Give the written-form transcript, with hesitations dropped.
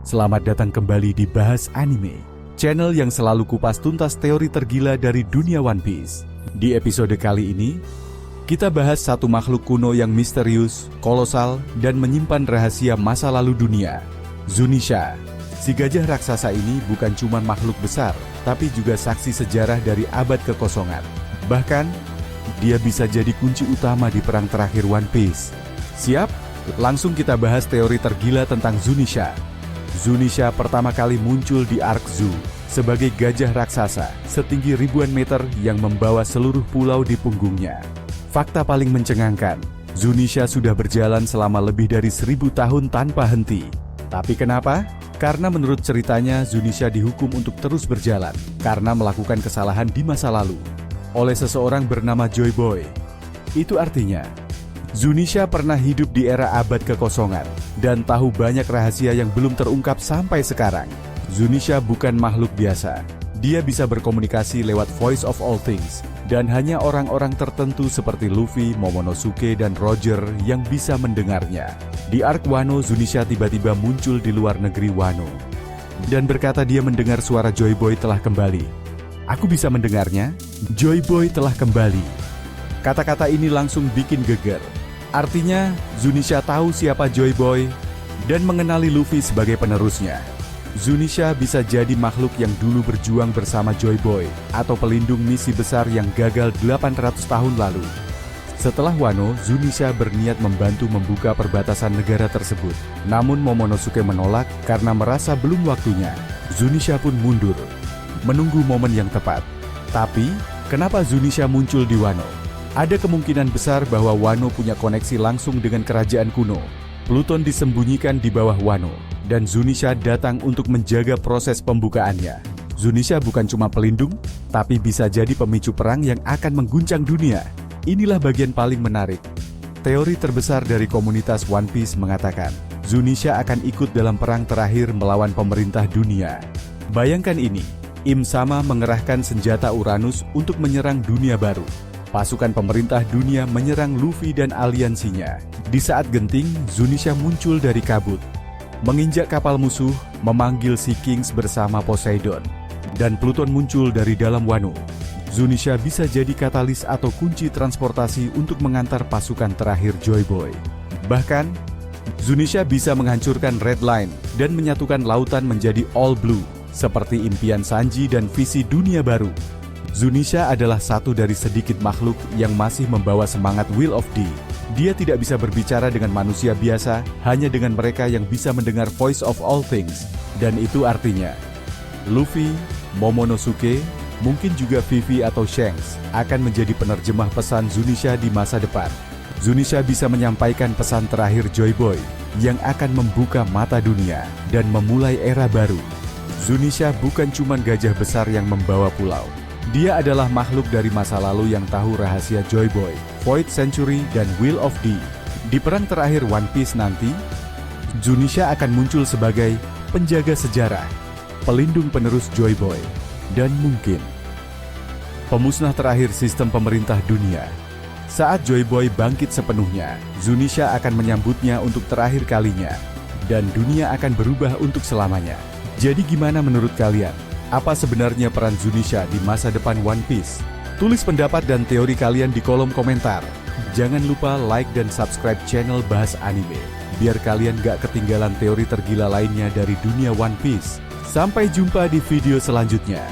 Selamat datang kembali di Bahas Anime, channel yang selalu kupas tuntas teori tergila dari dunia One Piece. Di episode kali ini, kita bahas satu makhluk kuno yang misterius, kolosal, dan menyimpan rahasia masa lalu dunia, Zunisha. Si gajah raksasa ini bukan cuma makhluk besar, tapi juga saksi sejarah dari abad kekosongan. Bahkan, dia bisa jadi kunci utama di perang terakhir One Piece. Siap? Langsung kita bahas teori tergila tentang Zunisha. Zunisha pertama kali muncul di Arc Zoo sebagai gajah raksasa setinggi ribuan meter yang membawa seluruh pulau di punggungnya. Fakta paling mencengangkan, Zunisha sudah berjalan selama lebih dari 1000 tahun tanpa henti. Tapi kenapa? Karena menurut ceritanya Zunisha dihukum untuk terus berjalan karena melakukan kesalahan di masa lalu oleh seseorang bernama Joy Boy. Itu artinya Zunisha pernah hidup di era abad kekosongan dan tahu banyak rahasia yang belum terungkap sampai sekarang. Zunisha bukan makhluk biasa. Dia bisa berkomunikasi lewat Voice of All Things, dan hanya orang-orang tertentu seperti Luffy, Momonosuke, dan Roger yang bisa mendengarnya. Di Arc Wano, Zunisha tiba-tiba muncul di luar negeri Wano dan berkata dia mendengar suara Joy Boy telah kembali. Aku bisa mendengarnya, Joy Boy telah kembali. Kata-kata ini langsung bikin geger. Artinya, Zunisha tahu siapa Joy Boy dan mengenali Luffy sebagai penerusnya. Zunisha bisa jadi makhluk yang dulu berjuang bersama Joy Boy atau pelindung misi besar yang gagal 800 tahun lalu. Setelah Wano, Zunisha berniat membantu membuka perbatasan negara tersebut. Namun Momonosuke menolak karena merasa belum waktunya. Zunisha pun mundur, menunggu momen yang tepat. Tapi, kenapa Zunisha muncul di Wano? Ada kemungkinan besar bahwa Wano punya koneksi langsung dengan kerajaan kuno. Pluton disembunyikan di bawah Wano, dan Zunisha datang untuk menjaga proses pembukaannya. Zunisha bukan cuma pelindung, tapi bisa jadi pemicu perang yang akan mengguncang dunia. Inilah bagian paling menarik. Teori terbesar dari komunitas One Piece mengatakan, Zunisha akan ikut dalam perang terakhir melawan pemerintah dunia. Bayangkan ini, Im Sama mengerahkan senjata Uranus untuk menyerang dunia baru. Pasukan pemerintah dunia menyerang Luffy dan aliansinya. Di saat genting, Zunisha muncul dari kabut, menginjak kapal musuh, memanggil Sea Kings bersama Poseidon, dan Pluton muncul dari dalam Wano. Zunisha bisa jadi katalis atau kunci transportasi untuk mengantar pasukan terakhir Joy Boy. Bahkan, Zunisha bisa menghancurkan Red Line dan menyatukan lautan menjadi All Blue, seperti impian Sanji dan visi dunia baru. Zunisha adalah satu dari sedikit makhluk yang masih membawa semangat Will of D. Dia tidak bisa berbicara dengan manusia biasa, hanya dengan mereka yang bisa mendengar Voice of All Things. Dan itu artinya, Luffy, Momonosuke, mungkin juga Vivi atau Shanks akan menjadi penerjemah pesan Zunisha di masa depan. Zunisha bisa menyampaikan pesan terakhir Joy Boy yang akan membuka mata dunia dan memulai era baru. Zunisha bukan cuma gajah besar yang membawa pulau. Dia adalah makhluk dari masa lalu yang tahu rahasia Joy Boy, Void Century, dan Will of D. Di perang terakhir One Piece nanti, Zunisha akan muncul sebagai penjaga sejarah, pelindung penerus Joy Boy, dan mungkin pemusnah terakhir sistem pemerintah dunia. Saat Joy Boy bangkit sepenuhnya, Zunisha akan menyambutnya untuk terakhir kalinya, dan dunia akan berubah untuk selamanya. Jadi gimana menurut kalian? Apa sebenarnya peran Zunisha di masa depan One Piece? Tulis pendapat dan teori kalian di kolom komentar. Jangan lupa like dan subscribe channel Bahas Anime, biar kalian gak ketinggalan teori tergila lainnya dari dunia One Piece. Sampai jumpa di video selanjutnya.